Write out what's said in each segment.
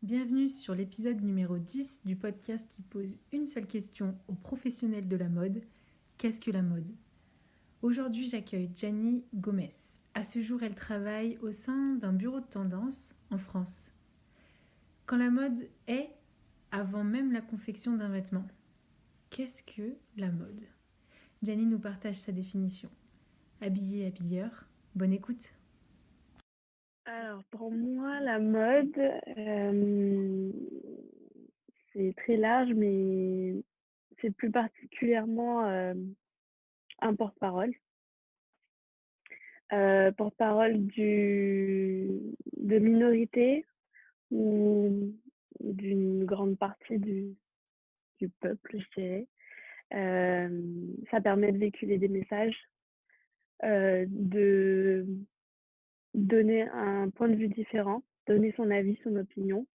Bienvenue sur l'épisode numéro 10 du podcast qui pose une seule question aux professionnels de la mode. Qu'est-ce que la mode? Aujourd'hui, j'accueille Gianni Gomez. À ce jour, elle travaille au sein d'un bureau de tendance en France. Quand la mode est, avant même la confection d'un vêtement, qu'est-ce que la mode? Gianni nous partage sa définition. Habillé, habilleur, bonne écoute. Alors, pour moi, la mode, c'est très large, mais c'est plus particulièrement un porte-parole. Porte-parole de minorités ou d'une grande partie du peuple, je dirais. Ça permet de véhiculer des messages, de donner un point de vue différent, donner son avis, son opinion.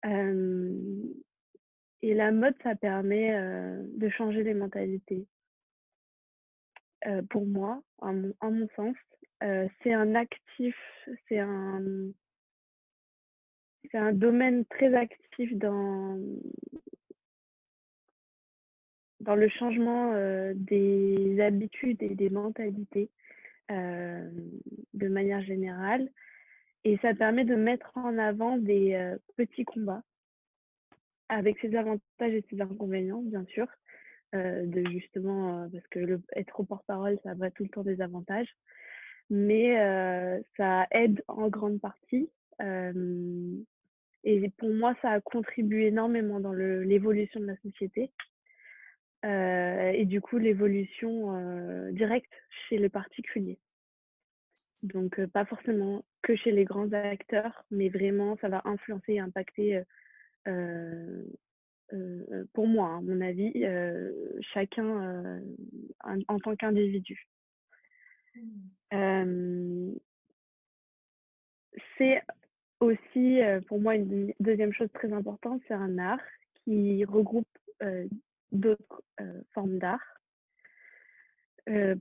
Euh, Et la mode, ça permet de changer les mentalités. Pour moi, en mon sens, c'est un actif, c'est un, c'est un domaine très actif dans le changement des habitudes et des mentalités euh, de manière générale. Et ça permet de mettre en avant des petits combats avec ses avantages et ses inconvénients, bien sûr. De justement, parce que être au porte-parole, ça va tout le temps des avantages, mais ça aide en grande partie. Et pour moi, ça a contribué énormément dans l'évolution de la société et du coup l'évolution directe chez les particuliers. Donc pas forcément que chez les grands acteurs, mais vraiment ça va influencer et impacter euh, pour moi, à mon avis, chacun en tant qu'individu. Euh, c'est aussi, pour moi, une deuxième chose très importante, c'est un art qui regroupe d'autres formes d'art.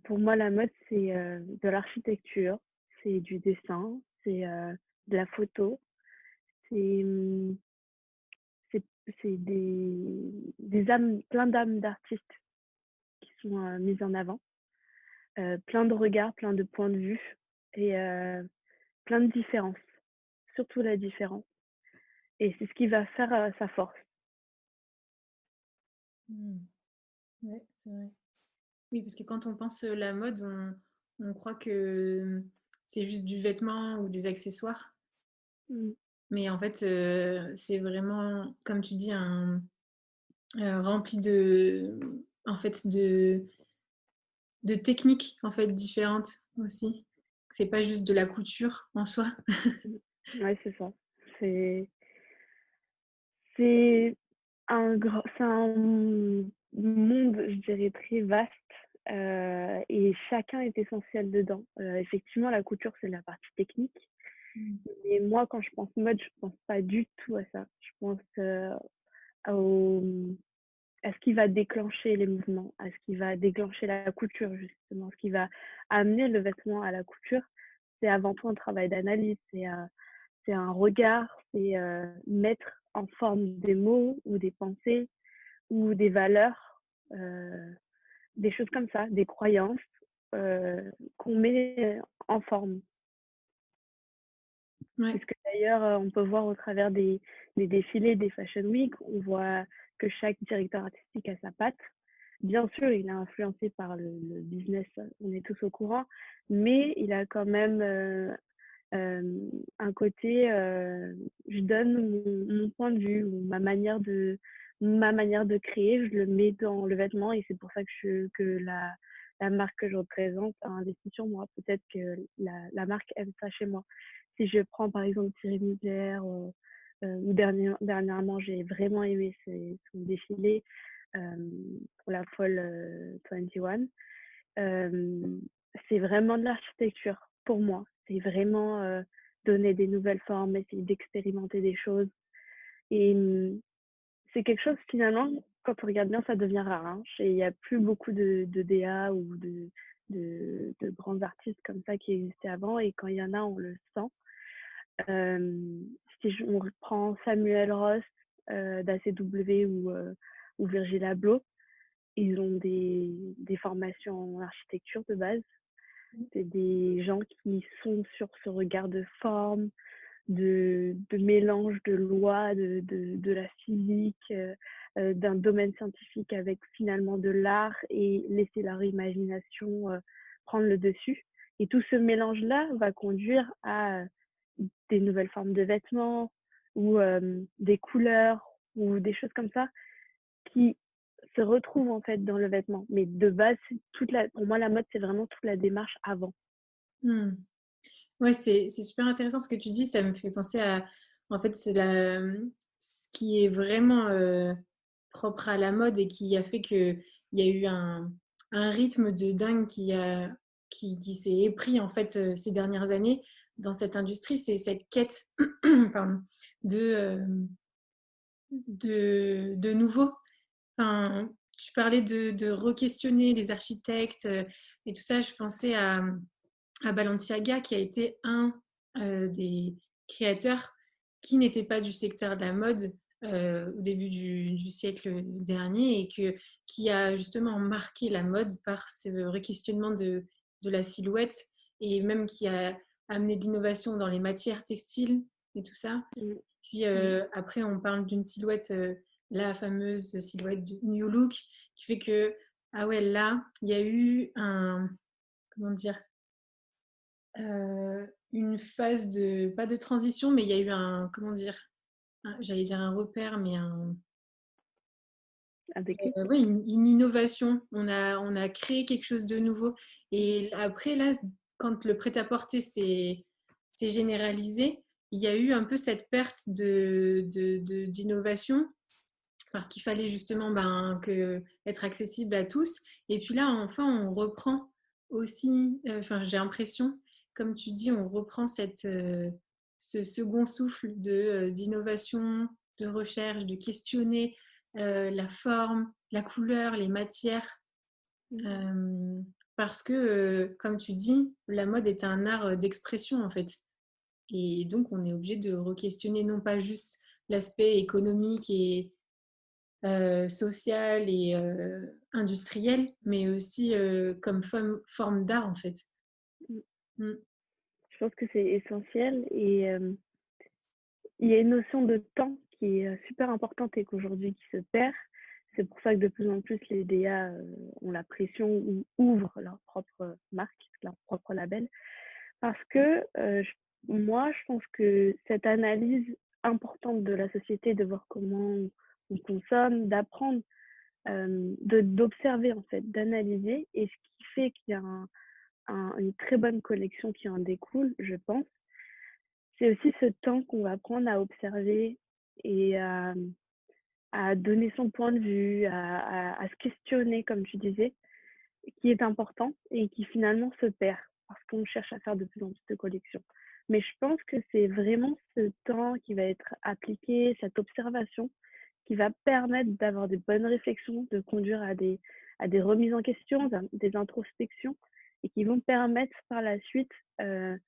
Pour moi, la mode, c'est de l'architecture, c'est du dessin, c'est de la photo, c'est hum, c'est c'est des âmes, plein d'âmes d'artistes qui sont mises en avant, plein de regards, plein de points de vue et plein de différences, surtout la différence. Et c'est ce qui va faire sa force. Ouais, c'est vrai. Oui, parce que quand on pense la mode, on croit que c'est juste du vêtement ou des accessoires. Mm. Mais en fait, c'est vraiment, comme tu dis, rempli de, en fait, de techniques en fait, différentes aussi. C'est pas juste de la couture en soi. Ouais, c'est ça. C'est c'est c'est un monde, je dirais, très vaste et chacun est essentiel dedans. Effectivement, la couture, c'est la partie technique. Et moi, quand je pense mode, je pense pas du tout à ça. Je pense au, à ce qui va déclencher les mouvements, à ce qui va déclencher la couture, justement, ce qui va amener le vêtement à la couture. C'est avant tout un travail d'analyse, c'est un regard, c'est mettre en forme des mots ou des pensées ou des valeurs, des choses comme ça, des croyances qu'on met en forme. Ouais. C'est ce que d'ailleurs on peut voir au travers des défilés des Fashion Week. On voit que chaque directeur artistique a sa patte. Bien sûr, il est influencé par le business, on est tous au courant, mais il a quand même un côté, je donne mon point de vue ou ma manière de créer, je le mets dans le vêtement et c'est pour ça que la marque que je représente a investi sur moi. Peut-être que la marque aime ça chez moi. Si je prends par exemple Thierry Mugler ou dernièrement, j'ai vraiment aimé son défilé pour la Fall 21. Euh, c'est vraiment de l'architecture pour moi. C'est vraiment donner des nouvelles formes, essayer d'expérimenter des choses. Et c'est quelque chose finalement, quand on regarde bien, ça devient rare. Hein. Il n'y a plus beaucoup de DA ou de grands artistes comme ça qui existaient avant. Et quand il y en a, on le sent. On reprend Samuel Ross d'ACW ou Virgil Abloh, ils ont des formations en architecture de base. C'est des gens qui sont sur ce regard de forme, de mélange de lois, de la physique, d'un domaine scientifique avec finalement de l'art et laisser leur imagination prendre le dessus. Et tout ce mélange-là va conduire à des nouvelles formes de vêtements ou des couleurs ou des choses comme ça qui se retrouvent en fait dans le vêtement. Mais de base, pour moi, la mode, c'est vraiment toute la démarche avant. Mmh. Ouais, c'est super intéressant ce que tu dis. Ça me fait penser à, en fait, ce qui est vraiment propre à la mode et qui a fait qu'il y a eu un rythme de dingue qui s'est épris en fait ces dernières années dans cette industrie. C'est cette quête pardon, de, euh, de nouveau. Enfin, tu parlais de re-questionner les architectes et tout ça. Je pensais à Balenciaga, qui a été un des créateurs qui n'était pas du secteur de la mode au début du siècle dernier et qui a justement marqué la mode par ce re-questionnement de la silhouette et même qui a amené de l'innovation dans les matières textiles et tout ça. Mm. Puis Mm. après, on parle d'une silhouette, la fameuse silhouette du New Look, qui fait que, ah ouais, là, il y a eu comment dire, une phase de, pas de transition, mais il y a eu comment dire, j'allais dire un repère, mais Un déclic. oui, une innovation. On a créé quelque chose de nouveau. Et après, là, quand le prêt-à-porter s'est généralisé, il y a eu un peu cette perte d'innovation parce qu'il fallait justement être accessible à tous. Et puis là, enfin, on reprend aussi, enfin, j'ai l'impression, comme tu dis, on reprend ce second souffle d'innovation, de recherche, de questionner la forme, la couleur, les matières. Mm. euh, Parce que, comme tu dis, la mode est un art d'expression en fait. Et donc, on est obligé de re-questionner non pas juste l'aspect économique et social et industriel, mais aussi comme forme d'art en fait. Mm. Mm. Je pense que c'est essentiel et il y a une notion de temps qui est super importante et qu'aujourd'hui qui se perd. C'est pour ça que de plus en plus les DA ont la pression ou ouvrent leur propre marque, leur propre label. Parce que moi, je pense que cette analyse importante de la société, de voir comment on consomme, d'apprendre, d'observer en fait, d'analyser, et ce qui fait qu'il y a une très bonne collection qui en découle, je pense, c'est aussi ce temps qu'on va prendre à observer et à donner son point de vue, à se questionner, comme tu disais, qui est important et qui finalement se perd parce qu'on cherche à faire de plus en plus de collections. Mais je pense que c'est vraiment ce temps qui va être appliqué, cette observation, qui va permettre d'avoir des bonnes réflexions, de conduire à des remises en question, des introspections, et qui vont permettre par la suite de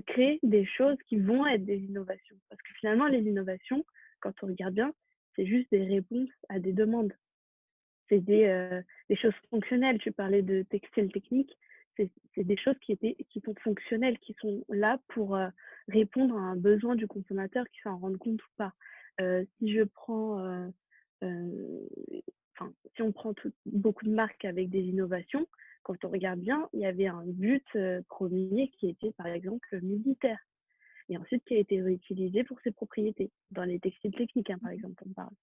créer des choses qui vont être des innovations. Parce que finalement, les innovations, quand on regarde bien, c'est juste des réponses à des demandes. C'est des choses fonctionnelles. Tu parlais de textile technique. C'est des choses qui sont fonctionnelles, qui sont là pour répondre à un besoin du consommateur qui s'en rende compte ou pas. Si je prends, enfin, si on prend beaucoup de marques avec des innovations, quand on regarde bien, il y avait un but premier qui était par exemple militaire et ensuite qui a été réutilisé pour ses propriétés dans les textiles techniques, hein, par exemple, on parle.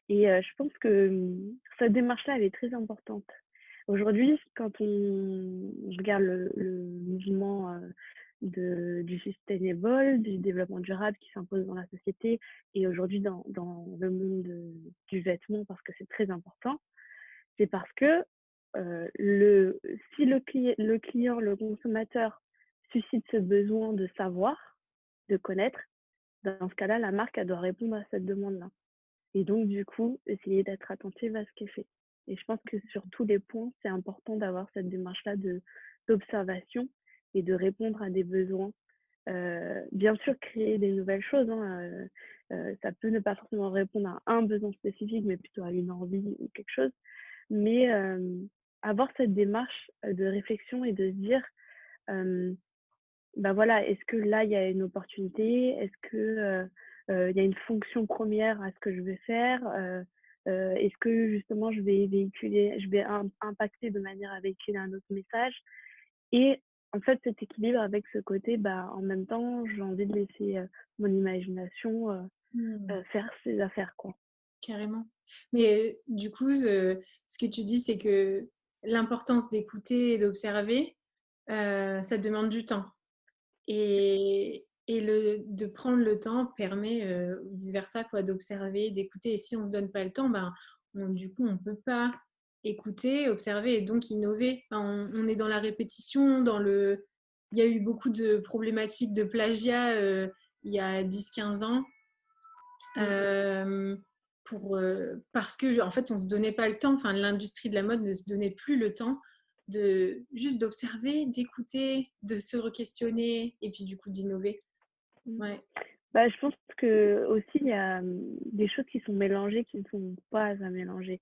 Et je pense que cette démarche-là, elle est très importante. Aujourd'hui, quand on regarde le mouvement du sustainable, du développement durable qui s'impose dans la société et aujourd'hui dans le monde du vêtement, parce que c'est très important, c'est parce que si le client, le consommateur suscite ce besoin de savoir, de connaître, dans ce cas-là, la marque, elle doit répondre à cette demande-là. Et donc, du coup, essayer d'être attentive à ce qui est fait. Et je pense que sur tous les points, c'est important d'avoir cette démarche-là d'observation et de répondre à des besoins bien sûr créer des nouvelles choses, hein, ça peut ne pas forcément répondre à un besoin spécifique, mais plutôt à une envie ou quelque chose. Mais, avoir cette démarche, de réflexion et de se dire, bah, voilà, est-ce que là, il y a une opportunité? Est-ce que, il y a une fonction première à ce que je vais faire? Est-ce que justement je vais impacter de manière à véhiculer un autre message? Et en fait, cet équilibre avec ce côté, bah, en même temps, j'ai envie de laisser, mon imagination, Mmh. faire ses affaires, quoi. Carrément. Mais du coup, ce que tu dis, c'est que l'importance d'écouter et d'observer, ça demande du temps et de prendre le temps permet, vice versa quoi, d'observer, d'écouter et si on se donne pas le temps, ben, du coup, on peut pas écouter, observer et donc innover. Enfin, on est dans la répétition, il y a eu beaucoup de problématiques de plagiat, il y a 10-15 ans. Mmh. Euh, parce que en fait on se donnait pas le temps, enfin l'industrie de la mode ne se donnait plus le temps de juste d'observer, d'écouter, de se re-questionner et puis du coup d'innover. Mmh. Ouais. Bah, je pense que aussi il y a, des choses qui sont mélangées, qui ne sont pas à mélanger.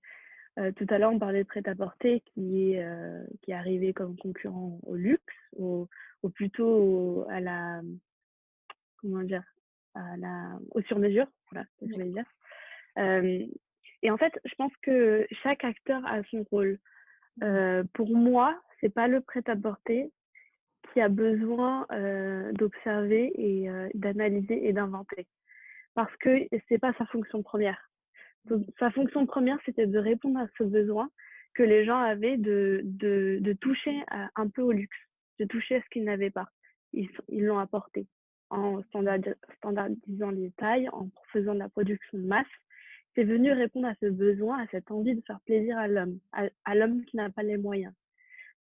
Tout à l'heure, on parlait de prêt-à-porter qui est arrivé comme concurrent au luxe, au plutôt à la, comment dire, au sur-mesure, voilà, c'est ce que je Ouais. voulais dire. Euh, et en fait, je pense que chaque acteur a son rôle. Pour moi, c'est pas le prêt-à-porter qui a besoin d'observer et d'analyser et d'inventer, parce que c'est pas sa fonction première. Donc, sa fonction première, c'était de répondre à ce besoin que les gens avaient de toucher un peu au luxe, de toucher à ce qu'ils n'avaient pas. Ils l'ont apporté en standardisant les tailles, en faisant de la production de masse. C'est venu répondre à ce besoin, à cette envie de faire plaisir à l'homme, à l'homme qui n'a pas les moyens.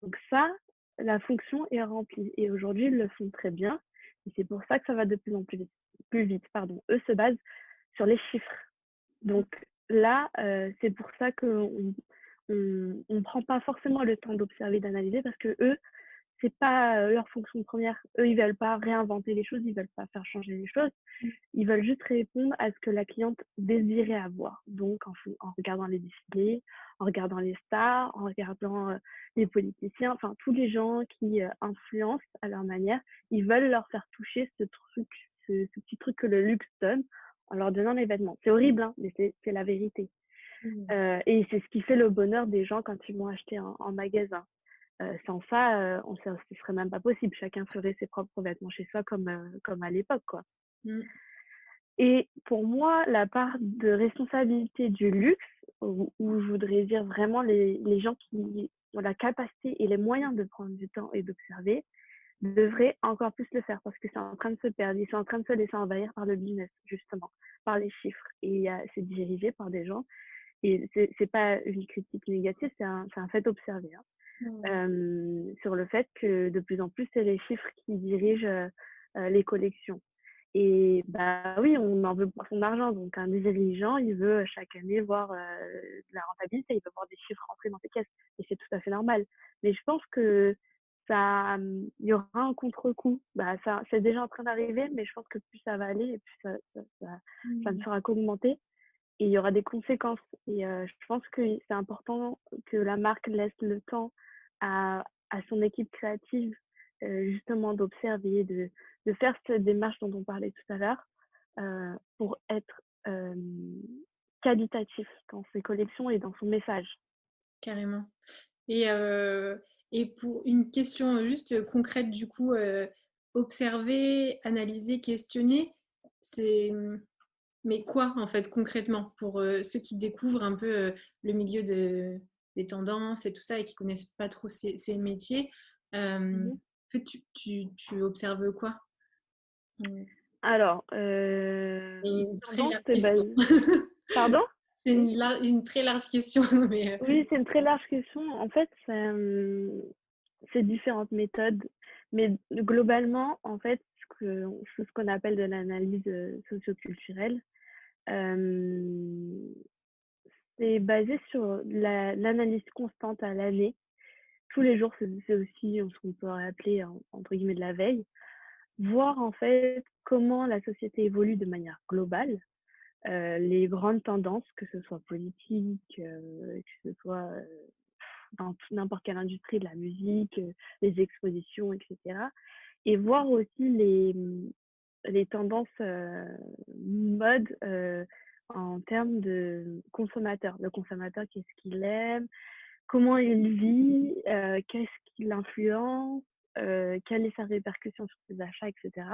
Donc ça, la fonction est remplie. Et aujourd'hui, ils le font très bien. Et c'est pour ça que ça va de plus en plus vite. Pardon. Eux se basent sur les chiffres. Donc là, c'est pour ça qu'on on prend pas forcément le temps d'observer, d'analyser, parce que eux, c'est pas leur fonction première. Eux, ils veulent pas réinventer les choses, ils veulent pas faire changer les choses. Ils veulent juste répondre à ce que la cliente désirait avoir. Donc, en regardant les défilés, en regardant les stars, en regardant les politiciens, enfin, tous les gens qui influencent à leur manière, ils veulent leur faire toucher ce truc, ce petit truc que le luxe donne en leur donnant les vêtements. C'est horrible, hein, mais c'est la vérité. Mmh. Et c'est ce qui fait le bonheur des gens quand ils vont acheter en magasin. Sans ça, ce serait même pas possible. Chacun ferait ses propres vêtements chez soi comme à l'époque, quoi. Mmh. Et pour moi, la part de responsabilité du luxe, où je voudrais dire vraiment les gens qui ont la capacité et les moyens de prendre du temps et d'observer, devraient encore plus le faire parce que c'est en train de se perdre. Ils sont en train de se laisser envahir par le business, justement, par les chiffres. Et c'est dirigé par des gens. Et c'est pas une critique négative, c'est un fait observé, hein. Mmh. Sur le fait que de plus en plus, c'est les chiffres qui dirigent les collections. Et bah oui, on en veut pour son argent. Donc un dirigeant, il veut chaque année voir de la rentabilité, il veut voir des chiffres rentrer dans ses caisses. Et c'est tout à fait normal. Mais je pense que il y aura un contre-coup. Bah, ça, c'est déjà en train d'arriver, mais je pense que plus ça va aller, et plus ça ne Mmh. fera qu'augmenter. Et il y aura des conséquences. Et je pense que c'est important que la marque laisse le temps à son équipe créative, justement d'observer, de faire cette démarche dont on parlait tout à l'heure, pour être qualitatif dans ses collections et dans son message. Carrément. Et, euh, et pour une question juste concrète, du coup, observer, analyser, questionner, c'est mais quoi en fait concrètement pour ceux qui découvrent un peu le milieu des tendances et tout ça et qui connaissent pas trop ces métiers, en Mhm. fait, tu observes quoi? Alors, C'est une très tendance, large c'est question. basé. Pardon? C'est Oui? une très large question, mais Oui, c'est une très large question. En fait, c'est différentes méthodes, mais globalement, en fait, c'est ce qu'on appelle de l'analyse socioculturelle. Euh, c'est basé sur l'analyse constante à l'année. Tous les jours, c'est aussi ce qu'on peut appeler entre guillemets de la veille. voir en fait comment la société évolue de manière globale, les grandes tendances, que ce soit politique, que ce soit dans n'importe quelle industrie de la musique, les expositions, etc. Et voir aussi les tendances mode en termes de consommateur. Le consommateur, qu'est-ce qu'il aime, comment il vit, qu'est-ce qui l'influence, quelle est sa répercussion sur ses achats, etc.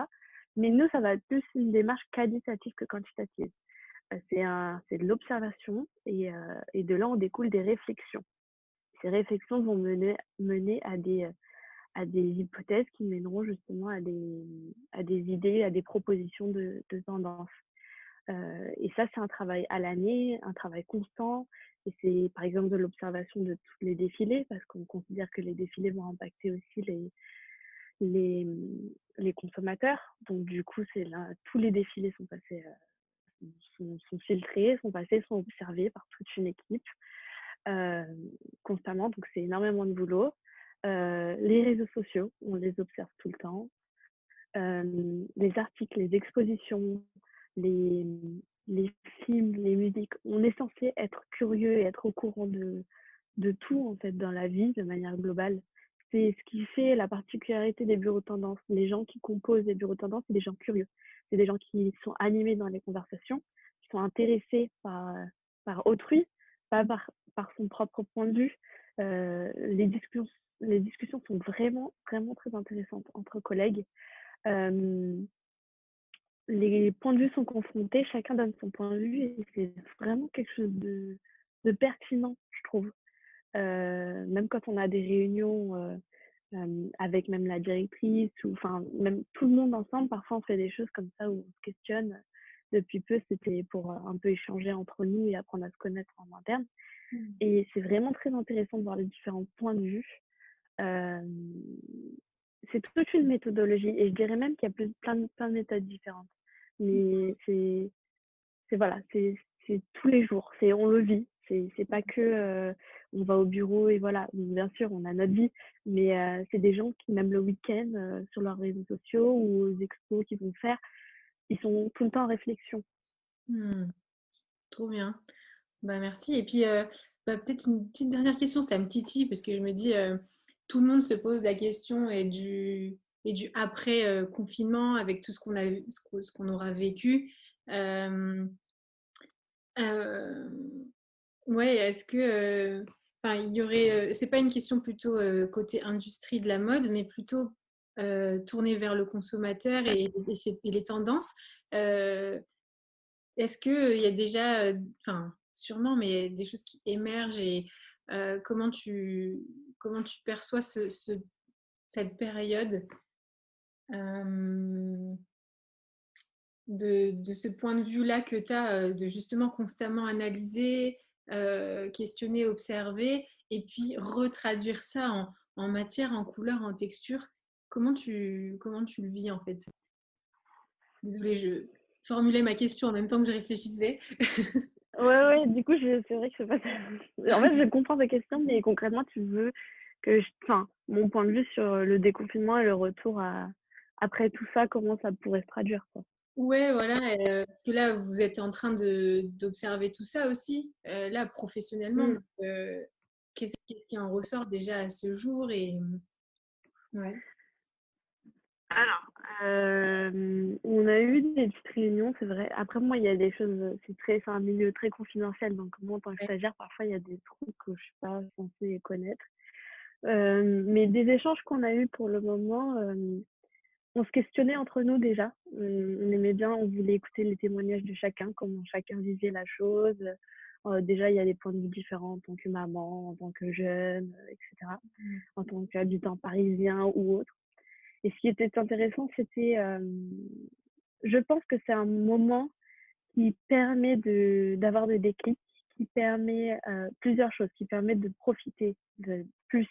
Mais nous, ça va être plus une démarche qualitative que quantitative. C'est de l'observation et de là, on découle des réflexions. Ces réflexions vont mener à des hypothèses qui mèneront justement à des idées, à des propositions de tendance. Et ça, c'est un travail à l'année, un travail constant. Et c'est par exemple de l'observation de tous les défilés, parce qu'on considère que les défilés vont impacter aussi les, les consommateurs. Donc du coup, c'est là, tous les défilés sont passés, sont filtrés, sont passés, sont observés par toute une équipe constamment. Donc c'est énormément de boulot. Les réseaux sociaux, on les observe tout le temps. Les articles, les expositions, les, les films, les musiques. On est censé être curieux et être au courant de tout en fait dans la vie de manière globale. C'est ce qui fait la particularité des bureaux de tendance. Les gens qui composent les bureaux de tendance, c'est des gens curieux. C'est des gens qui sont animés dans les conversations, qui sont intéressés par autrui, pas par son propre point de vue. Les discussions sont vraiment, vraiment très intéressantes entre collègues. Euh, les points de vue sont confrontés, chacun donne son point de vue et c'est vraiment quelque chose de pertinent, je trouve. Même quand on a des réunions avec même la directrice ou enfin même tout le monde ensemble, parfois on fait des choses comme ça où on se questionne. Depuis peu, c'était pour un peu échanger entre nous et apprendre à se connaître en interne. Et c'est vraiment très intéressant de voir les différents points de vue. Euh, c'est toute une méthodologie et je dirais même qu'il y a plein de méthodes différentes. Mais voilà, c'est tous les jours, on le vit. C'est pas que on va au bureau et voilà. Donc, bien sûr, on a notre vie, mais c'est des gens qui, même le week-end, sur leurs réseaux sociaux ou aux expos qu'ils vont faire, ils sont tout le temps en réflexion. Hmm, trop bien. Bah, merci. Et puis, bah, peut-être une petite dernière question, ça me titille parce que je me dis, tout le monde se pose la question et du après confinement avec tout ce qu'on a, ce qu'on aura vécu. Euh, euh, ouais, est-ce que, enfin, il y aurait, c'est pas une question plutôt côté industrie de la mode, mais plutôt tournée vers le consommateur et les tendances. Euh, Est-ce qu'il y a déjà, enfin, sûrement, mais des choses qui émergent et euh, comment tu, comment tu perçois cette période euh, de ce point de vue-là que tu as, de justement constamment analyser, questionner, observer, et puis retraduire ça en matière, en couleur, en texture. Comment tu le vis en fait? Désolée, je formulais ma question en même temps que je réfléchissais. Ouais, du coup, c'est vrai que c'est pas en fait, je comprends ta question, mais concrètement, tu veux que enfin, mon point de vue sur le déconfinement et le retour après tout ça, comment ça pourrait se traduire, quoi. Ouais, voilà, parce que là, vous êtes en train d'observer tout ça aussi, là, professionnellement. Mm. Donc, qu'est-ce qui en ressort déjà à ce jour et ouais. Alors, on a eu des petites réunions, c'est vrai. Après, moi, il y a des choses, c'est un milieu très confidentiel, donc moi, en tant que Ouais. stagiaire, parfois, il y a des trucs que je suis pas censée connaître. Mais des échanges qu'on a eus pour le moment, on se questionnait entre nous déjà. On aimait bien, on voulait écouter les témoignages de chacun, comment chacun vivait la chose. Déjà, il y a des points de vue différents en tant que maman, en tant que jeune, etc., en tant qu'habitant parisien ou autre. Et ce qui était intéressant, c'était, je pense que c'est un moment qui permet d'avoir des déclics, qui permet plusieurs choses, qui permettent de profiter de plus,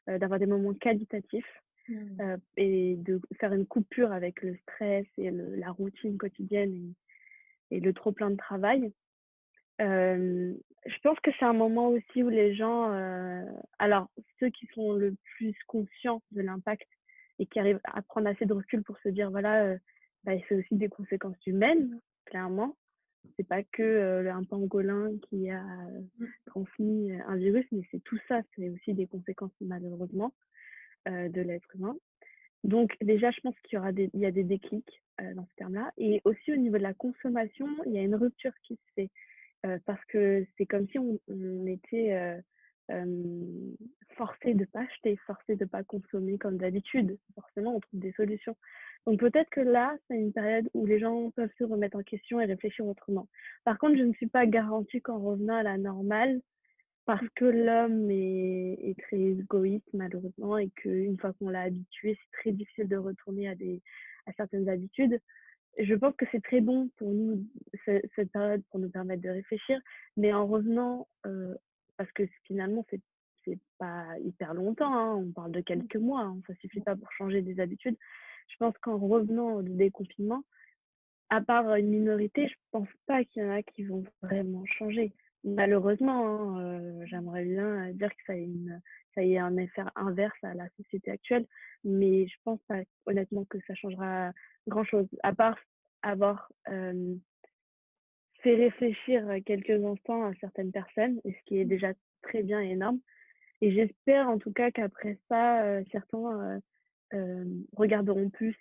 d'avoir des moments qualitatifs Mm. et de faire une coupure avec le stress et la routine quotidienne et le trop plein de travail. Je pense que c'est un moment aussi où les gens, alors ceux qui sont le plus conscients de l'impact et qui arrive à prendre assez de recul pour se dire, voilà, bah, c'est aussi des conséquences humaines, clairement. C'est pas que un pangolin qui a Mmh. transmis un virus, mais c'est tout ça, c'est aussi des conséquences malheureusement de l'être humain. Donc déjà, je pense il y a des déclics dans ce terme-là. Et aussi au niveau de la consommation, il y a une rupture qui se fait. Parce que c'est comme si on était forcé de pas acheter, forcé de pas consommer comme d'habitude. Forcément, on trouve des solutions. Donc peut-être que là, c'est une période où les gens peuvent se remettre en question et réfléchir autrement. Par contre, je ne suis pas garantie qu'en revenant à la normale, parce que l'homme est très égoïste malheureusement et qu'une fois qu'on l'a habitué, c'est très difficile de retourner à certaines habitudes. Je pense que c'est très bon pour nous, cette période, pour nous permettre de réfléchir, mais en revenant, parce que finalement, c'est pas hyper longtemps, hein, on parle de quelques mois, hein, ça suffit pas pour changer des habitudes. Je pense qu'en revenant du déconfinement, à part une minorité, je pense pas qu'il y en a qui vont vraiment changer. Malheureusement, hein, j'aimerais bien dire que ça ait un effet inverse à la société actuelle, mais je pense pas honnêtement que ça changera grand-chose, à part avoir fait réfléchir quelques instants à certaines personnes, et ce qui est déjà très bien et énorme. Et j'espère en tout cas qu'après ça, certains regarderont plus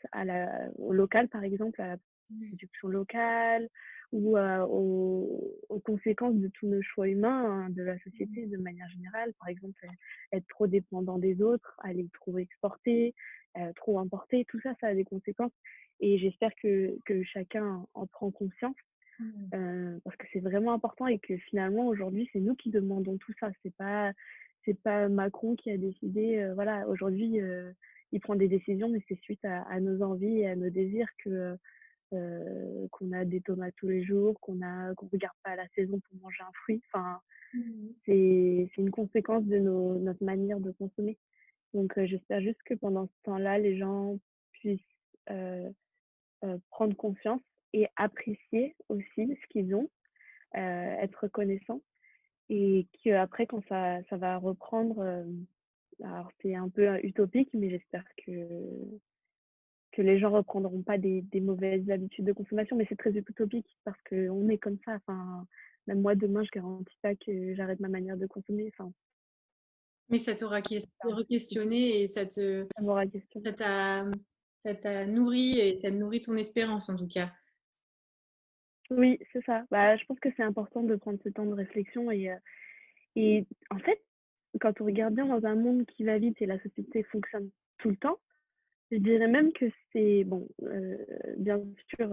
au local, par exemple, à la Mmh. production locale ou aux conséquences de tous nos choix humains, hein, de la société de manière générale. Par exemple, être trop dépendant des autres, aller trop exporter, trop importer, tout ça, ça a des conséquences. Et j'espère que chacun en prend conscience Mmh. parce que c'est vraiment important et que finalement aujourd'hui c'est nous qui demandons tout ça. C'est pas Macron qui a décidé. Voilà, aujourd'hui il prend des décisions, mais c'est suite à nos envies et à nos désirs que qu'on a des tomates tous les jours, qu'on regarde pas à la saison pour manger un fruit. Enfin, Mmh. c'est une conséquence de notre manière de consommer. Donc j'espère juste que pendant ce temps-là, les gens puissent euh, prendre confiance et apprécier aussi ce qu'ils ont, être reconnaissants et qu'après quand ça va reprendre, alors c'est un peu utopique, mais j'espère que les gens reprendront pas des mauvaises habitudes de consommation, mais c'est très utopique parce qu'on est comme ça. Enfin, même moi demain, je garantis pas que j'arrête ma manière de consommer. Enfin, Mais ça t'aura re-questionné et ça m'aura question. ça t'a ça t'a nourri et ça nourrit ton espérance en tout cas. Oui, c'est ça. Bah, je pense que c'est important de prendre ce temps de réflexion et en fait, quand on regarde bien dans un monde qui va vite et la société fonctionne tout le temps, je dirais même que c'est bon, bien sûr,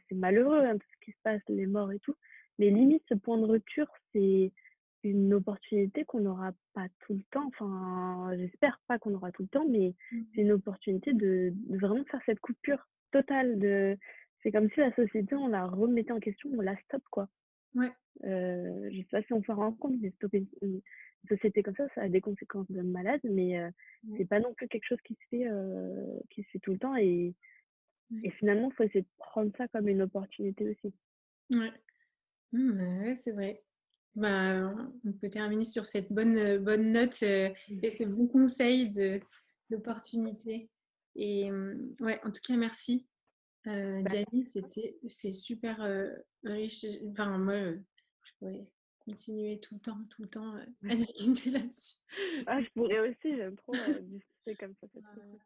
c'est malheureux, hein, tout ce qui se passe, les morts et tout, mais limite ce point de rupture, c'est une opportunité qu'on n'aura pas tout le temps. Enfin, j'espère pas qu'on aura tout le temps, mais c'est Mmh. une opportunité de vraiment faire cette coupure totale de c'est comme si la société, on la remettait en question, on la stoppe, quoi. Ouais. Je sais pas si on s'en rend compte, mais stopper une société comme ça a des conséquences de malade, mais c'est Ouais. pas non plus quelque chose qui se fait tout le temps Ouais. et finalement, il faut essayer de prendre ça comme une opportunité aussi. Ouais. Ouais, c'est vrai. Bah, on peut terminer sur cette bonne note et ce bon conseil d'opportunité. Et ouais, en tout cas, merci, Bah, Gianni. C'est super riche. Enfin, moi, je pourrais continuer tout le temps à discuter là-dessus. je pourrais aussi, j'aime trop discuter comme ça, c'est trop cool.